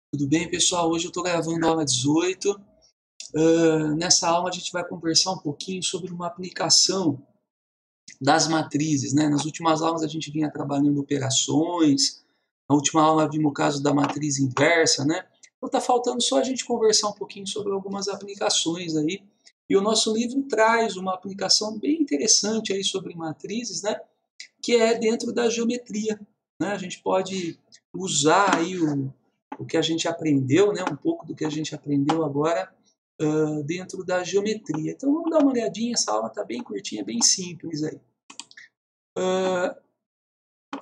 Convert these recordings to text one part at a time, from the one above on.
Tudo bem, pessoal? Hoje eu estou gravando a aula 18. Nessa aula a gente vai conversar um pouquinho sobre uma aplicação das matrizes, né? Nas últimas aulas a gente vinha trabalhando operações, na última aula vimos o caso da matriz inversa, né? Então está faltando só a gente conversar um pouquinho sobre algumas aplicações aí. E o nosso livro traz uma aplicação bem interessante aí sobre matrizes, né? Que é dentro da geometria, né? A gente pode usar aí o que a gente aprendeu, né? Um pouco do que a gente aprendeu agora dentro da geometria. Então vamos dar uma olhadinha, essa aula está bem curtinha, bem simples aí.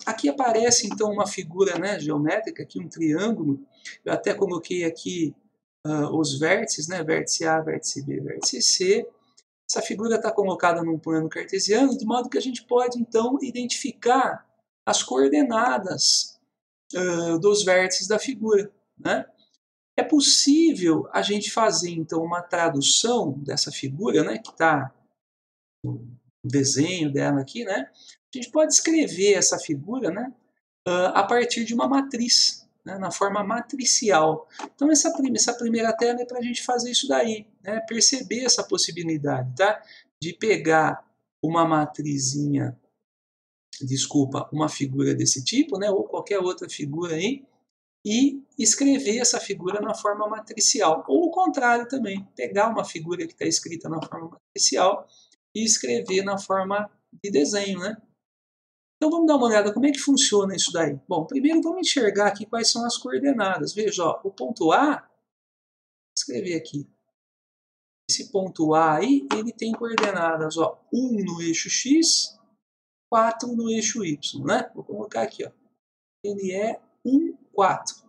Aqui aparece então uma figura, né, geométrica, aqui um triângulo. Eu até coloquei aqui os vértices, né, vértice A, vértice B, vértice C. Essa figura está colocada num plano cartesiano, de modo que a gente pode então identificar as coordenadas dos vértices da figura, né? É possível a gente fazer então uma tradução dessa figura, né, que está no desenho dela aqui, né? A gente pode escrever essa figura, né, a partir de uma matriz, né, na forma matricial. Então essa primeira tela é para a gente fazer isso daí, né, perceber essa possibilidade, tá? De pegar uma matrizinha, desculpa, uma figura desse tipo, né, ou qualquer outra figura aí, e escrever essa figura na forma matricial. Ou o contrário também, pegar uma figura que está escrita na forma matricial e escrever na forma de desenho, né? Então vamos dar uma olhada como é que funciona isso daí. Bom, primeiro vamos enxergar aqui quais são as coordenadas. Veja, ó, o ponto A, vou escrever aqui, esse ponto A aí, ele tem coordenadas, ó, 1 no eixo X, 4 no eixo Y, né? Vou colocar aqui, ó, ele é 1, 4.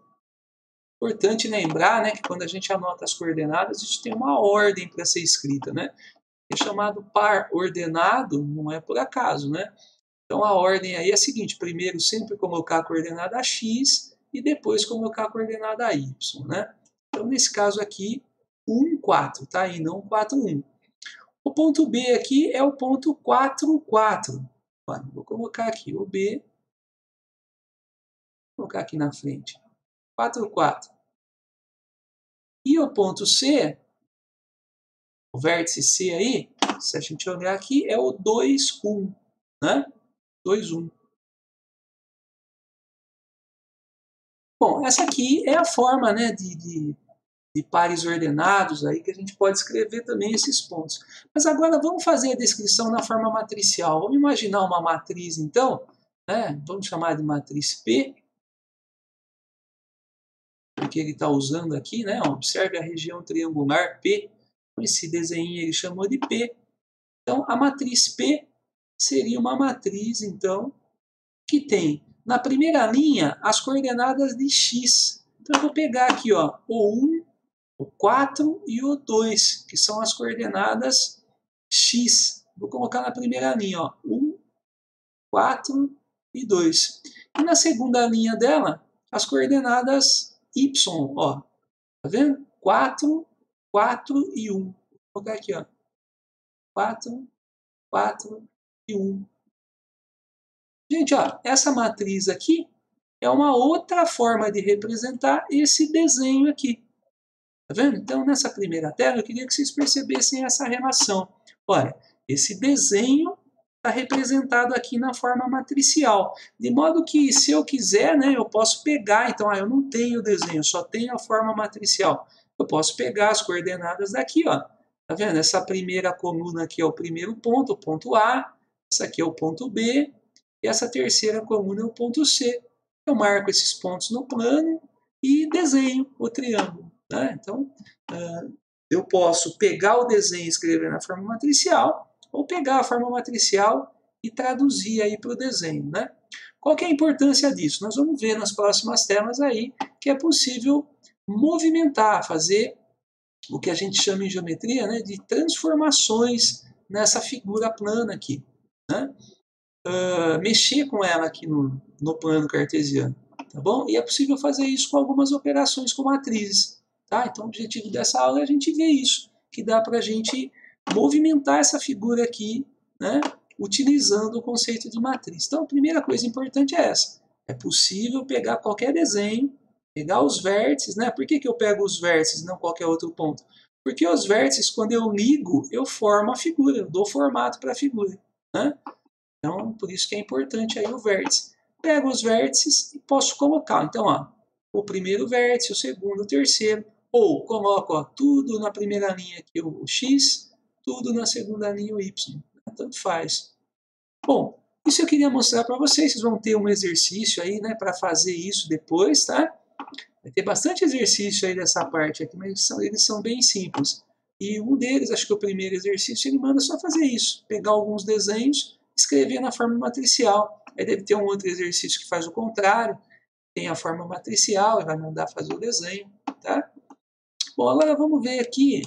Importante lembrar, né, que quando a gente anota as coordenadas, a gente tem uma ordem para ser escrita, né? É chamado par ordenado, não é por acaso, né? Então a ordem aí é a seguinte: primeiro sempre colocar a coordenada x e depois colocar a coordenada y, né? Então nesse caso aqui 1, 4, tá? E não 4, 1. O ponto B aqui é o ponto 4, 4. Vou colocar aqui o B, vou colocar aqui na frente, 4, 4. E o ponto C, o vértice C aí, se a gente olhar aqui, é o 2, 1, né? 2, 1. Bom, essa aqui é a forma, né, de pares ordenados aí que a gente pode escrever também esses pontos. Mas agora vamos fazer a descrição na forma matricial. Vamos imaginar uma matriz, então, né? Vamos chamar de matriz P, porque ele está usando aqui, né? Observe a região triangular P. Esse desenho ele chamou de P. Então, a matriz P seria uma matriz, então, que tem na primeira linha as coordenadas de x. Então, eu vou pegar aqui, ó, o 1, o 4 e o 2, que são as coordenadas x. Vou colocar na primeira linha, ó, 1, 4 e 2. E na segunda linha dela, as coordenadas y, ó. Tá vendo? 4, 4 e 1. Vou colocar aqui, ó. 4, 4 e 1. Gente, ó, essa matriz aqui é uma outra forma de representar esse desenho aqui. Tá vendo? Então, nessa primeira tela, eu queria que vocês percebessem essa relação. Olha, esse desenho está representado aqui na forma matricial. De modo que, se eu quiser, né, eu posso pegar. Então, eu não tenho desenho, só tenho a forma matricial. Eu posso pegar as coordenadas daqui, ó. Tá vendo? Essa primeira coluna aqui é o primeiro ponto, o ponto A. Essa aqui é o ponto B. E essa terceira coluna é o ponto C. Eu marco esses pontos no plano e desenho o triângulo. Né? Então, eu posso pegar o desenho e escrever na forma matricial, ou pegar a forma matricial e traduzir aí para o desenho. Né? Qual que é a importância disso? Nós vamos ver nas próximas telas aí que é possível movimentar, fazer o que a gente chama em geometria, né, de transformações nessa figura plana aqui. Né? Mexer com ela aqui no plano cartesiano. Tá bom? E é possível fazer isso com algumas operações com matrizes. Tá? Então o objetivo dessa aula é a gente ver isso, que dá para a gente movimentar essa figura aqui, né, utilizando o conceito de matriz. Então a primeira coisa importante é essa. É possível pegar qualquer desenho Pegar os vértices, né? Por que eu pego os vértices e não qualquer outro ponto? Porque os vértices, quando eu ligo, eu formo a figura, eu dou formato para a figura, né? Então, por isso que é importante aí o vértice. Pego os vértices e posso colocar. Então, ó, o primeiro vértice, o segundo, o terceiro. Ou coloco ó, tudo na primeira linha aqui o x, tudo na segunda linha o y. Tanto faz. Bom, isso eu queria mostrar para vocês. Vocês vão ter um exercício aí, né, para fazer isso depois, tá? Vai ter bastante exercício aí dessa parte aqui, mas eles são bem simples. E um deles, acho que o primeiro exercício, ele manda só fazer isso. Pegar alguns desenhos, escrever na forma matricial. Aí deve ter um outro exercício que faz o contrário. Tem a forma matricial, vai mandar fazer o desenho, tá? Bom, agora vamos ver aqui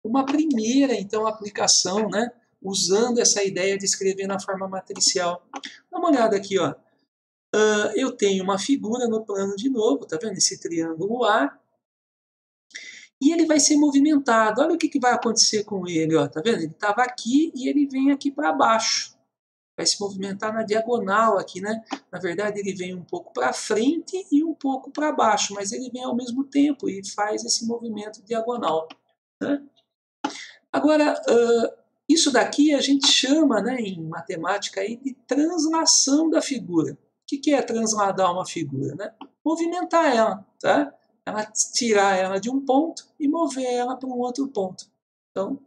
uma primeira, então, aplicação, né? Usando essa ideia de escrever na forma matricial. Dá uma olhada aqui, ó. Eu tenho uma figura no plano de novo, tá vendo? Esse triângulo A. E ele vai ser movimentado. Olha o que vai acontecer com ele, ó. Tá vendo? Ele estava aqui e ele vem aqui para baixo. Vai se movimentar na diagonal aqui, né? Na verdade, ele vem um pouco para frente e um pouco para baixo, mas ele vem ao mesmo tempo e faz esse movimento diagonal, né? Agora, isso daqui a gente chama, né, em matemática aí, de translação da figura. O que é transladar uma figura? Né? Movimentar ela, tá? Tirar ela de um ponto e mover ela para um outro ponto. Então,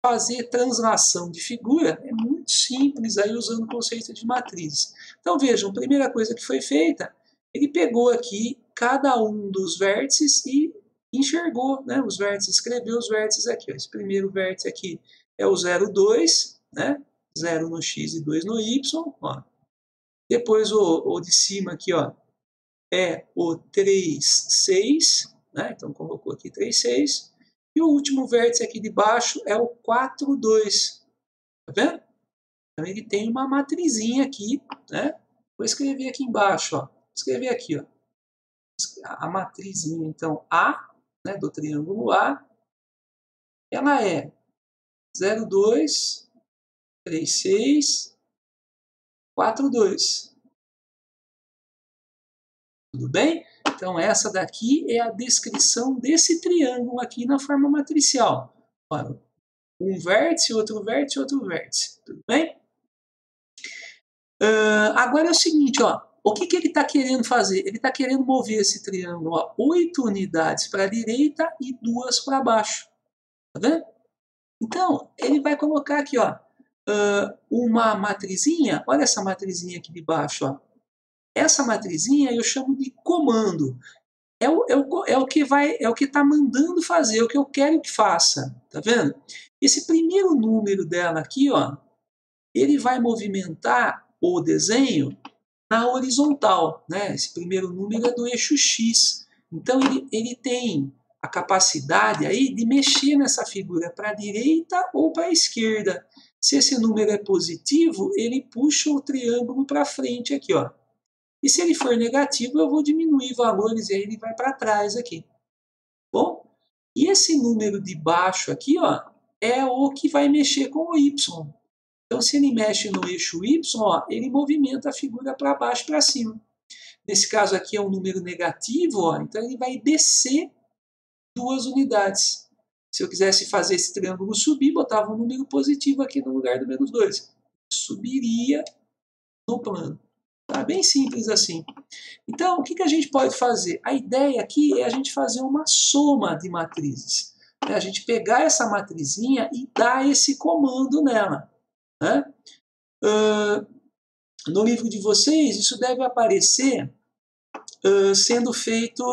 fazer translação de figura é muito simples aí usando o conceito de matrizes. Então vejam, a primeira coisa que foi feita, ele pegou aqui cada um dos vértices e enxergou, né, os vértices, escreveu os vértices aqui. Ó. Esse primeiro vértice aqui é o 0, 2, né? 0 no x e 2 no y. Ó. Depois o de cima aqui ó, é o 3, 6, né? Então colocou aqui 3, 6. E o último vértice aqui de baixo é o 4, 2. Tá vendo? Então ele tem uma matrizinha aqui, né? Vou escrever aqui embaixo, ó. Vou escrever aqui, ó. A matrizinha, então, A, né, do triângulo A, ela é 0, 2, 3, 6, 4, 2. Tudo bem? Então essa daqui é a descrição desse triângulo aqui na forma matricial. Olha, um vértice, outro vértice, outro vértice. Tudo bem? Agora é o seguinte, ó. O que ele está querendo fazer? Ele está querendo mover esse triângulo, ó, 8 unidades para a direita e 2 para baixo. Tá vendo? Então, ele vai colocar aqui, ó, uma matrizinha. Olha essa matrizinha aqui de baixo, ó. Essa matrizinha eu chamo de comando. É o que está mandando fazer, é o que eu quero que faça. Tá vendo? Esse primeiro número dela aqui, ó, ele vai movimentar o desenho na horizontal, né? Esse primeiro número é do eixo X. Então ele tem a capacidade aí de mexer nessa figura para a direita ou para a esquerda. Se esse número é positivo, ele puxa o triângulo para frente aqui, ó. E se ele for negativo, eu vou diminuir valores e aí ele vai para trás aqui. Bom, e esse número de baixo aqui, ó, é o que vai mexer com o Y. Então, se ele mexe no eixo Y, ó, ele movimenta a figura para baixo e para cima. Nesse caso aqui é um número negativo, ó, então ele vai descer 2 unidades. Se eu quisesse fazer esse triângulo subir, botava um número positivo aqui no lugar do menos 2. Subiria no plano. Tá bem simples assim. Então, o que a gente pode fazer? A ideia aqui é a gente fazer uma soma de matrizes. É a gente pegar essa matrizinha e dar esse comando nela. Né? No livro de vocês, isso deve aparecer sendo feito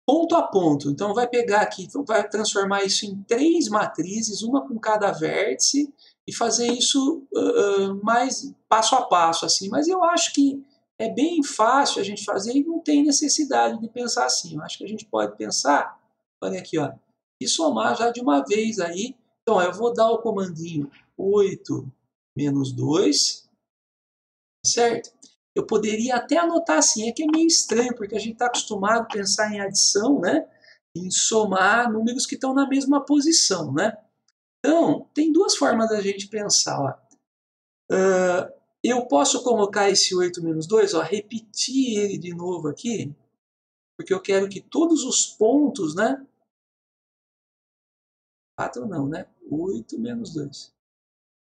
ponto a ponto. Então, vai pegar aqui, vai transformar isso em 3 matrizes, uma com cada vértice, e fazer isso mais passo a passo, assim. Mas eu acho que é bem fácil a gente fazer e não tem necessidade de pensar assim. Eu acho que a gente pode pensar, olha aqui, ó, e somar já de uma vez aí. Então, ó, eu vou dar o comandinho 8 menos 2, certo? Eu poderia até anotar assim, é que é meio estranho, porque a gente está acostumado a pensar em adição, né? Em somar números que estão na mesma posição, né? Então, tem 2 formas da gente pensar. Ó. Eu posso colocar esse 8 menos 2, ó, repetir ele de novo aqui, porque eu quero que todos os pontos, né? 4 não, né? 8 menos 2.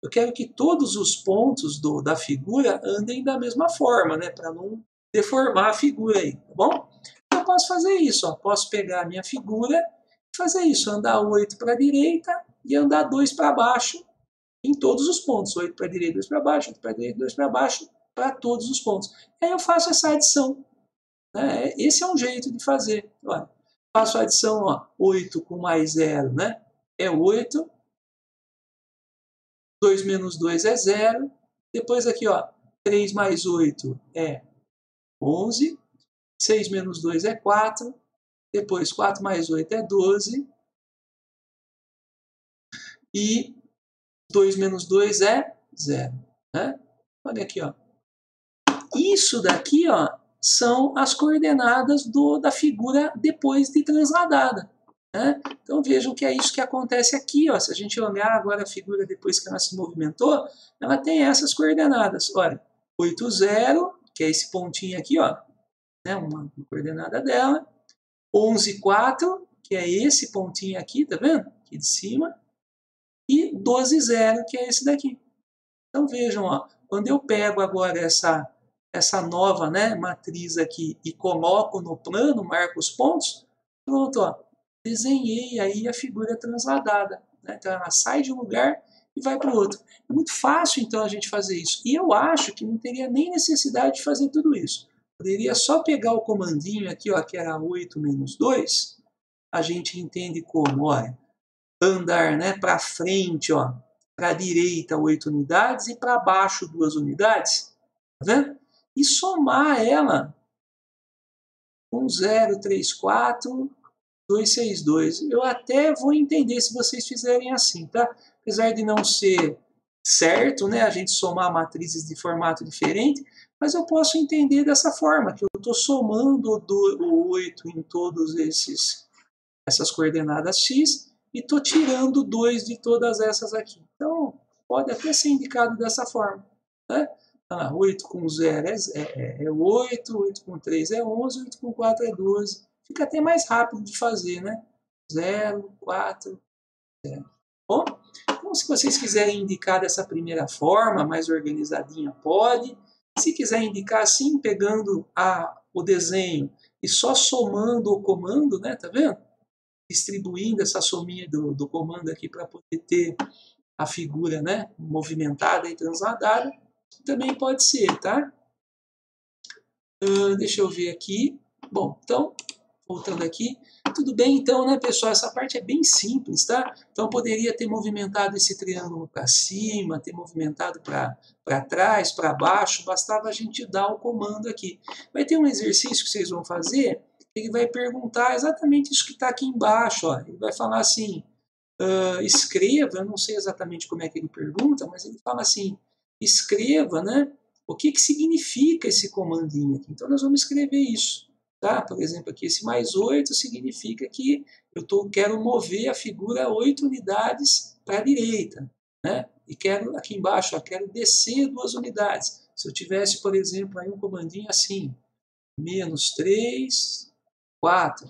Eu quero que todos os pontos da figura andem da mesma forma, né? Para não deformar a figura aí, tá bom? Eu posso fazer isso, ó. Posso pegar a minha figura e fazer isso, andar 8 para a direita e andar 2 para baixo em todos os pontos. 8 para a direita, 2 para baixo, 8 para a direita, 2 para baixo, para todos os pontos. Aí eu faço essa adição. Né? Esse é um jeito de fazer. Olha, faço a adição, ó, 8 com mais 0, né? É 8. 2 menos 2 é 0. Depois aqui, ó, 3 mais 8 é 11. 6 menos 2 é 4. Depois 4 mais 8 é 12. E 2 menos 2 é 0. Né? Olha aqui, ó. Isso daqui, ó, são as coordenadas da figura depois de transladada. Né? Então vejam que é isso que acontece aqui. Ó. Se a gente olhar agora a figura depois que ela se movimentou, ela tem essas coordenadas. Olha, 8, 0, que é esse pontinho aqui, ó, né, uma coordenada dela. 11, 4, que é esse pontinho aqui, tá vendo? Aqui de cima. E 12, 0, que é esse daqui. Então vejam, ó, quando eu pego agora essa nova, né, matriz aqui e coloco no plano, marco os pontos, pronto, ó, desenhei aí a figura transladada. Né? Então ela sai de um lugar e vai para o outro. É muito fácil então a gente fazer isso. E eu acho que não teria nem necessidade de fazer tudo isso. Poderia só pegar o comandinho aqui, ó, que era 8 menos 2, a gente entende como, olha, andar, né, para frente, ó, para a direita 8 unidades e para baixo 2 unidades. Tá vendo? E somar ela com 0, 3, 4, 2, 6, 2. Eu até vou entender se vocês fizerem assim, tá? Apesar de não ser certo, né, a gente somar matrizes de formato diferente, mas eu posso entender dessa forma, que eu estou somando o 8 em todos essas coordenadas x e estou tirando 2 de todas essas aqui. Então, pode até ser indicado dessa forma. Né? 8 com 0 é 8, 8 com 3 é 11, 8 com 4 é 12. Fica até mais rápido de fazer, né? 0, 4, 0. Bom, então se vocês quiserem indicar dessa primeira forma, mais organizadinha, pode. Se quiser indicar assim, pegando o desenho e só somando o comando, né? Tá vendo? Distribuindo essa sominha do comando aqui para poder ter a figura, né, movimentada e transladada, também pode ser, tá? Deixa eu ver aqui. Bom, então, voltando aqui. Tudo bem, então, né, pessoal? Essa parte é bem simples, tá? Então, poderia ter movimentado esse triângulo para cima, ter movimentado para trás, para baixo, bastava a gente dar o comando aqui. Vai ter um exercício que vocês vão fazer, ele vai perguntar exatamente isso que está aqui embaixo, ó. Ele vai falar assim, escreva, eu não sei exatamente como é que ele pergunta, mas ele fala assim, escreva, né? O que significa esse comandinho aqui? Então, nós vamos escrever isso. Tá? Por exemplo, aqui esse mais 8 significa que eu quero mover a figura 8 unidades para a direita. Né? E quero, aqui embaixo, ó, quero descer 2 unidades. Se eu tivesse, por exemplo, aí um comandinho assim, menos 3, 4.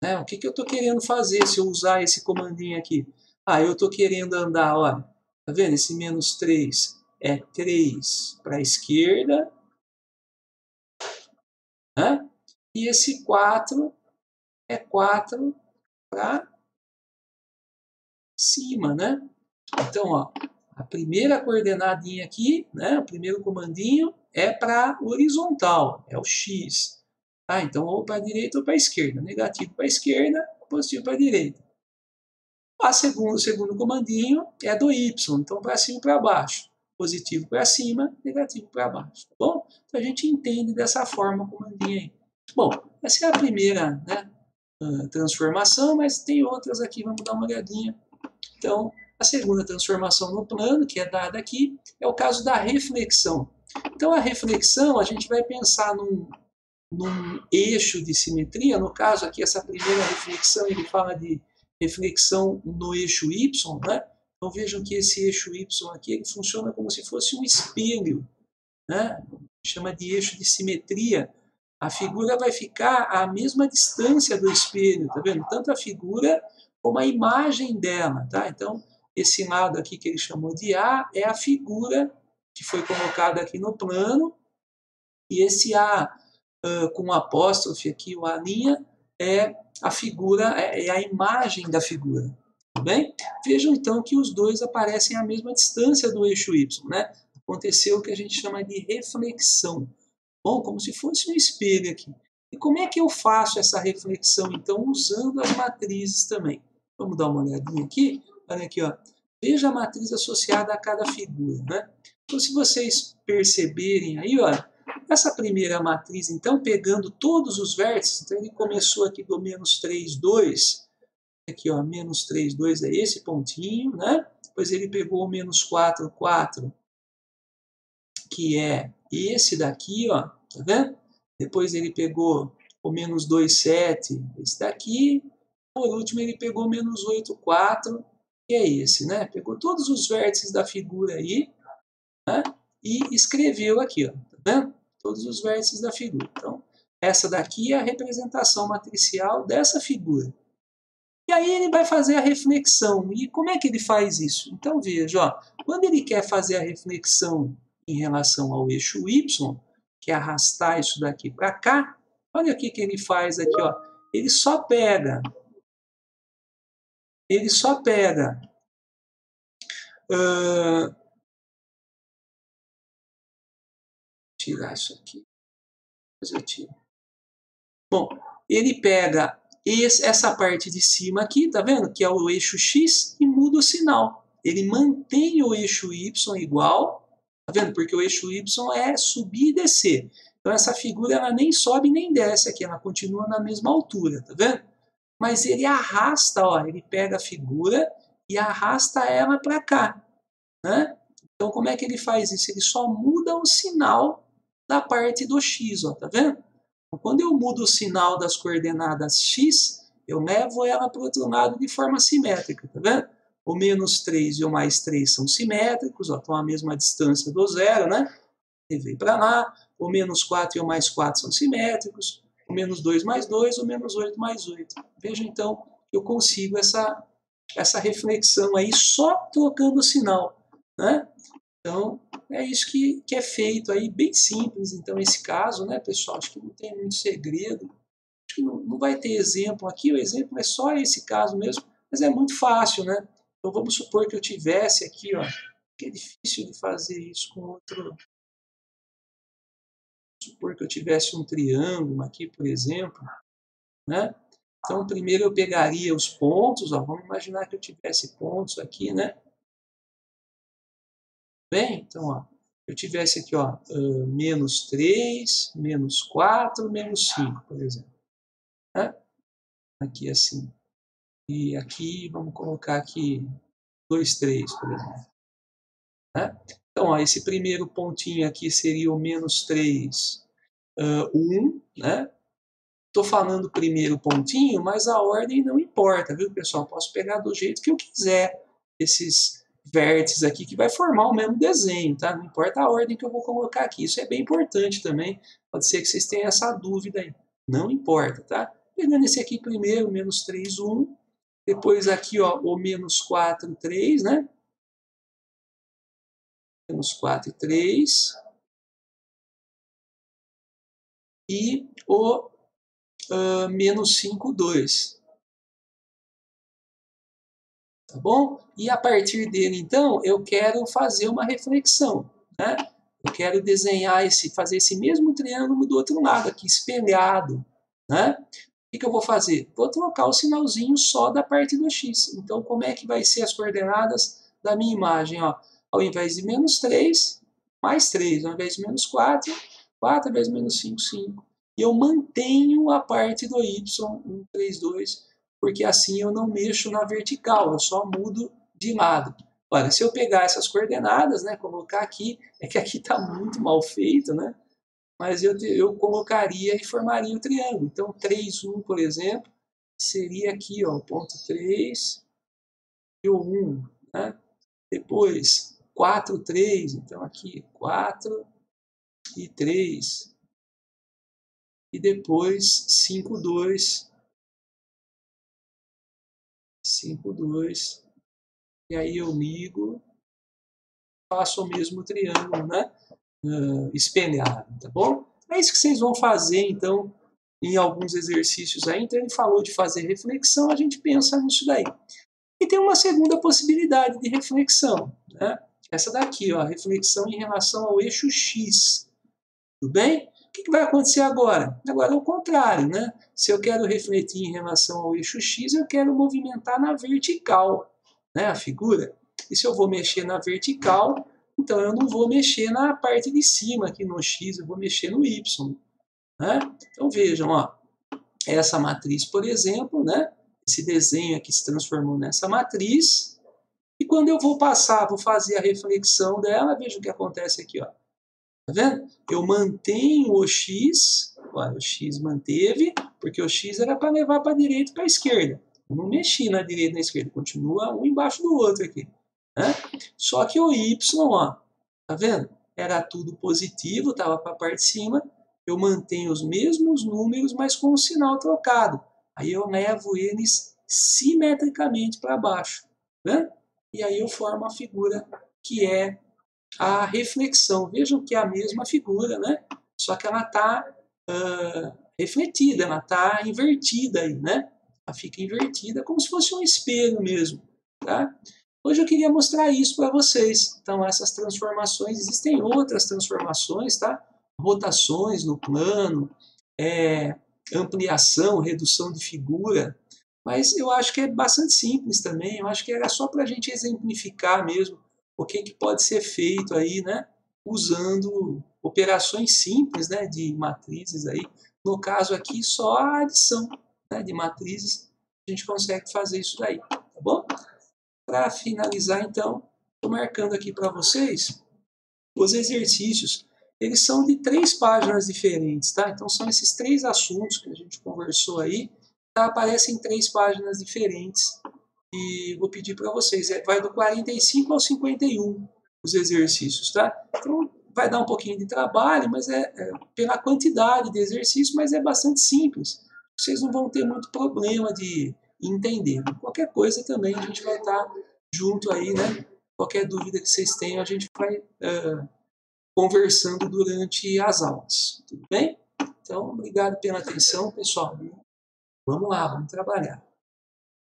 Né? O que eu estou querendo fazer se eu usar esse comandinho aqui? Eu estou querendo andar, olha, tá vendo? Esse menos 3 é 3 para a esquerda, né? E esse 4 é 4 para cima, né? Então, ó, a primeira coordenadinha aqui, né, o primeiro comandinho é para horizontal, é o x. Tá? Então, ou para a direita ou para a esquerda. Negativo para a esquerda, positivo para a direita. O segundo comandinho é do y, então para cima e para baixo. Positivo para cima, negativo para baixo. Tá bom? Então, a gente entende dessa forma o comandinho aí. Bom, essa é a primeira, né, transformação, mas tem outras aqui, vamos dar uma olhadinha. Então, a segunda transformação no plano, que é dada aqui, é o caso da reflexão. Então, a reflexão, a gente vai pensar num eixo de simetria. No caso aqui, essa primeira reflexão, ele fala de reflexão no eixo Y, né? Então, vejam que esse eixo Y aqui, ele funciona como se fosse um espelho. né? Chama de eixo de simetria. A figura vai ficar à mesma distância do espelho, tá vendo? Tanto a figura como a imagem dela, tá? Então, esse lado aqui que ele chamou de A é a figura que foi colocada aqui no plano, e esse A com um apóstrofe aqui, o A', é a figura, é a imagem da figura. Tudo bem? Vejam então que os dois aparecem à mesma distância do eixo Y, né? Aconteceu o que a gente chama de reflexão. Bom, como se fosse um espelho aqui. E como é que eu faço essa reflexão, então, usando as matrizes também? Vamos dar uma olhadinha aqui. Olha aqui, ó. Veja a matriz associada a cada figura, né? Então, se vocês perceberem aí, olha, essa primeira matriz, então, pegando todos os vértices, então ele começou aqui do menos 3, 2, aqui, ó, menos 3, 2 é esse pontinho, né? Depois ele pegou o menos 4, 4, que é esse daqui, ó, tá vendo? Depois ele pegou o menos 2, 7, esse daqui. Por último, ele pegou o menos 8, 4, que é esse, né? Pegou todos os vértices da figura aí, né? E escreveu aqui, ó, tá vendo? Todos os vértices da figura. Então, essa daqui é a representação matricial dessa figura. E aí ele vai fazer a reflexão. E como é que ele faz isso? Então veja, ó, quando ele quer fazer a reflexão em relação ao eixo Y, que é arrastar isso daqui para cá, olha o que ele faz aqui, ó. Ele só pega, uh, tirar isso aqui, depois eu tiro. Bom, ele pega essa parte de cima aqui, tá vendo? Que é o eixo X, e muda o sinal. Ele mantém o eixo Y igual, tá vendo? Porque o eixo Y é subir e descer. Então essa figura ela nem sobe nem desce aqui, ela continua na mesma altura, tá vendo? Mas ele arrasta, ó, ele pega a figura e arrasta ela para cá, né? Então como é que ele faz isso? Ele só muda o sinal da parte do X, ó, tá vendo? Quando eu mudo o sinal das coordenadas x, eu levo ela para o outro lado de forma simétrica, tá vendo? O menos 3 e o mais 3 são simétricos, ó, estão à mesma distância do zero, né? Levei para lá. O menos 4 e o mais 4 são simétricos. O menos 2 mais 2, o menos 8 mais 8. Veja então que eu consigo essa reflexão aí só trocando o sinal, né? Então, é isso que é feito aí, bem simples. Então, esse caso, né, pessoal, acho que não tem muito segredo. Acho que não vai ter exemplo aqui, o exemplo é só esse caso mesmo, mas é muito fácil, né? Então, vamos supor que eu tivesse aqui, ó, que é difícil de fazer isso com outro. Vamos supor que eu tivesse um triângulo aqui, por exemplo, né? Então, primeiro eu pegaria os pontos, ó, vamos imaginar que eu tivesse pontos aqui, né? Bem, então, ó, eu tivesse aqui, ó, menos 3, menos 4, menos 5, por exemplo. Né? Aqui assim. E aqui, vamos colocar aqui 2, 3, por exemplo. Né? Então, ó, esse primeiro pontinho aqui seria o menos 3, 1, né? Estou falando o primeiro pontinho, mas a ordem não importa, viu, pessoal? Posso pegar do jeito que eu quiser esses vértices aqui, que vai formar o mesmo desenho, tá? Não importa a ordem que eu vou colocar aqui. Isso é bem importante também. Pode ser que vocês tenham essa dúvida aí. Não importa, tá? Pegando esse aqui primeiro, menos 3, 1. Depois aqui, ó, o menos 4, 3, né? Menos 4 e 3. E o menos 5, 2. Tá bom? E a partir dele, então, eu quero fazer uma reflexão, né? Eu quero desenhar fazer esse mesmo triângulo do outro lado aqui, espelhado, né? O que eu vou fazer? Vou trocar o sinalzinho só da parte do x. Então, como é que vai ser as coordenadas da minha imagem? Ó, ao invés de menos 3, mais 3. Ao invés de menos 4, 4. Ao invés de menos 5, 5. E eu mantenho a parte do y, 1, 3, 2, porque assim eu não mexo na vertical, eu só mudo de lado. Olha, se eu pegar essas coordenadas, né, colocar aqui, é que aqui está muito mal feito, né? Mas eu colocaria e formaria o triângulo. Então, 3, 1, por exemplo, seria aqui, ó, ponto 3 e o 1, né? Depois, 4, 3, então aqui 4 e 3, e depois 5, 2, 5, 2, e aí eu ligo, faço o mesmo triângulo, né? Espelhado, tá bom? É isso que vocês vão fazer, então, em alguns exercícios aí. Então, ele falou de fazer reflexão, a gente pensa nisso daí. E tem uma segunda possibilidade de reflexão, né? Essa daqui, ó, reflexão em relação ao eixo X. Tudo bem? O que vai acontecer agora? Agora é o contrário, né? Se eu quero refletir em relação ao eixo X, eu quero movimentar na vertical, né, a figura. E se eu vou mexer na vertical, então eu não vou mexer na parte de cima aqui no X, eu vou mexer no Y. Né? Então vejam, ó, essa matriz, por exemplo, né, esse desenho aqui se transformou nessa matriz, e quando eu vou passar, vou fazer a reflexão dela, veja o que acontece aqui, ó. Tá vendo? Eu mantenho o X, olha, o X manteve, porque o X era para levar para a direita e para a esquerda. Eu não mexi na direita e na esquerda, continua um embaixo do outro aqui. Né? Só que o Y, ó, tá vendo? Era tudo positivo, estava para a parte de cima. Eu mantenho os mesmos números, mas com o sinal trocado. Aí eu levo eles simetricamente para baixo. Né? E aí eu formo a figura que é a reflexão. Vejam que é a mesma figura, né? Só que ela está refletida, ela está invertida aí, né? Ela fica invertida como se fosse um espelho mesmo, tá? Hoje eu queria mostrar isso para vocês. Então, essas transformações, existem outras transformações, tá? Rotações no plano, ampliação, redução de figura, mas eu acho que é bastante simples também. Eu acho que era só para a gente exemplificar mesmo o que pode ser feito aí, né? Usando operações simples, né? De matrizes aí. No caso aqui, só a adição, né, de matrizes, a gente consegue fazer isso daí, tá bom? Para finalizar, então, estou marcando aqui para vocês os exercícios. Eles são de 3 páginas diferentes, tá? Então, são esses 3 assuntos que a gente conversou aí, tá? Aparecem em 3 páginas diferentes. E vou pedir para vocês, vai do 45 ao 51 os exercícios, tá? Então, vai dar um pouquinho de trabalho, mas é pela quantidade de exercícios, mas é bastante simples. Vocês não vão ter muito problema de entender. Qualquer coisa também a gente vai estar junto aí, né? Qualquer dúvida que vocês tenham, a gente vai conversando durante as aulas. Tudo bem? Então, obrigado pela atenção, pessoal. Vamos lá, vamos trabalhar.